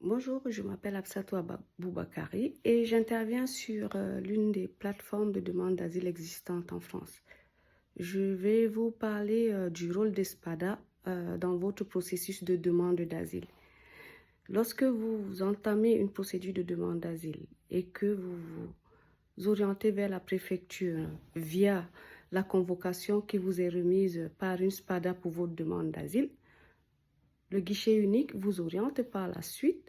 Bonjour, je m'appelle Absatou Boubakari et j'interviens sur l'une des plateformes de demande d'asile existantes en France. Je vais vous parler du rôle d'ESPADA dans votre processus de demande d'asile. Lorsque vous entamez une procédure de demande d'asile et que vous vous orientez vers la préfecture via la convocation qui vous est remise par une SPADA pour votre demande d'asile, le guichet unique vous oriente par la suite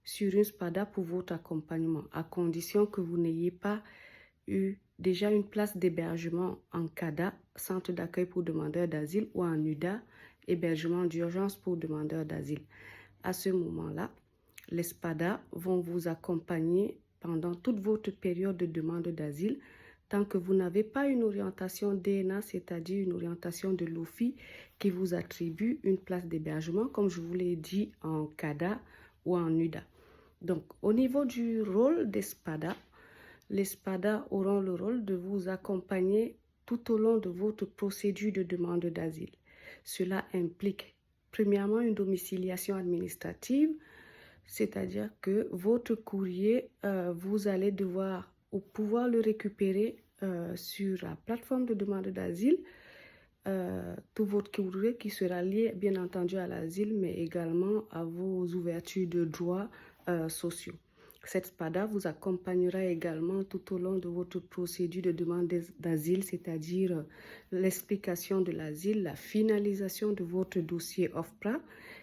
sur une SPADA pour votre accompagnement, à condition que vous n'ayez pas eu déjà une place d'hébergement en CADA, centre d'accueil pour demandeurs d'asile, ou en UDA, hébergement d'urgence pour demandeurs d'asile. À ce moment-là, les SPADA vont vous accompagner pendant toute votre période de demande d'asile, tant que vous n'avez pas une orientation DNA, c'est-à-dire une orientation de l'OFI qui vous attribue une place d'hébergement, comme je vous l'ai dit, en CADA ou en UDA. Donc, au niveau du rôle des SPADA, les SPADA auront le rôle de vous accompagner tout au long de votre procédure de demande d'asile. Cela implique, premièrement, une domiciliation administrative, c'est-à-dire que votre courrier, vous allez devoir ou pouvoir le récupérer sur la plateforme de demande d'asile, tout votre courrier qui sera lié bien entendu à l'asile, mais également à vos ouvertures de droits sociaux. Cette SPADA vous accompagnera également tout au long de votre procédure de demande d'asile, c'est-à-dire l'explication de l'asile, la finalisation de votre dossier OFPRA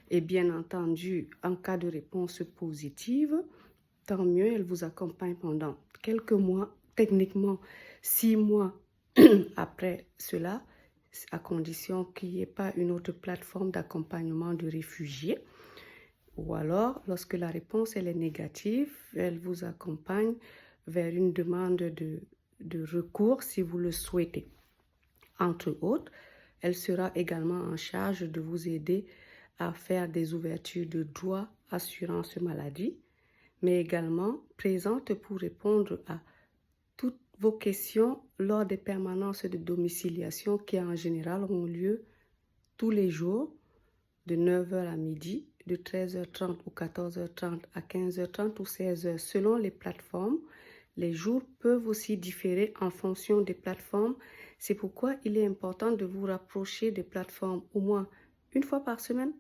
et bien entendu, en cas de réponse positive, tant mieux, elle vous accompagne pendant quelques mois, techniquement 6 mois après cela, à condition qu'il n'y ait pas une autre plateforme d'accompagnement de réfugiés. Ou alors, lorsque la réponse elle est négative, elle vous accompagne vers une demande de recours si vous le souhaitez. Entre autres, elle sera également en charge de vous aider à faire des ouvertures de droits assurance maladie, mais également présente pour répondre à toutes vos questions lors des permanences de domiciliation qui en général ont lieu tous les jours de 9h à midi, de 13h30 ou 14h30 à 15h30 ou 16h selon les plateformes. Les jours peuvent aussi différer en fonction des plateformes. C'est pourquoi il est important de vous rapprocher des plateformes au moins une fois par semaine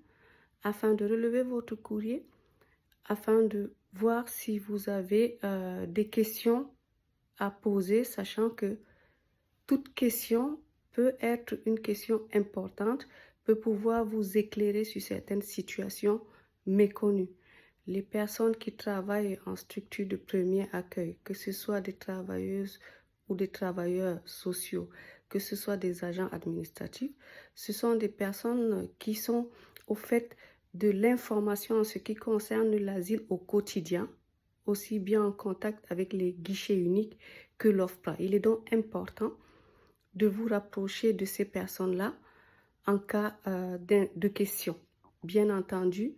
afin de relever votre courrier, afin de voir si vous avez des questions à poser, sachant que toute question peut être une question importante, peut pouvoir vous éclairer sur certaines situations méconnues. Les personnes qui travaillent en structure de premier accueil, que ce soit des travailleuses ou des travailleurs sociaux, que ce soit des agents administratifs, ce sont des personnes qui sont au fait de l'information en ce qui concerne l'asile au quotidien, aussi bien en contact avec les guichets uniques que l'OFPRA. Il est donc important de vous rapprocher de ces personnes-là en cas de questions. Bien entendu,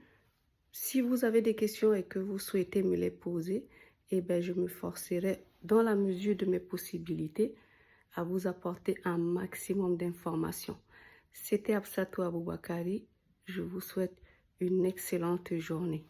si vous avez des questions et que vous souhaitez me les poser, eh bien, je me forcerai dans la mesure de mes possibilités à vous apporter un maximum d'informations. C'était Absatou Aboubakari. Je vous souhaite une excellente journée.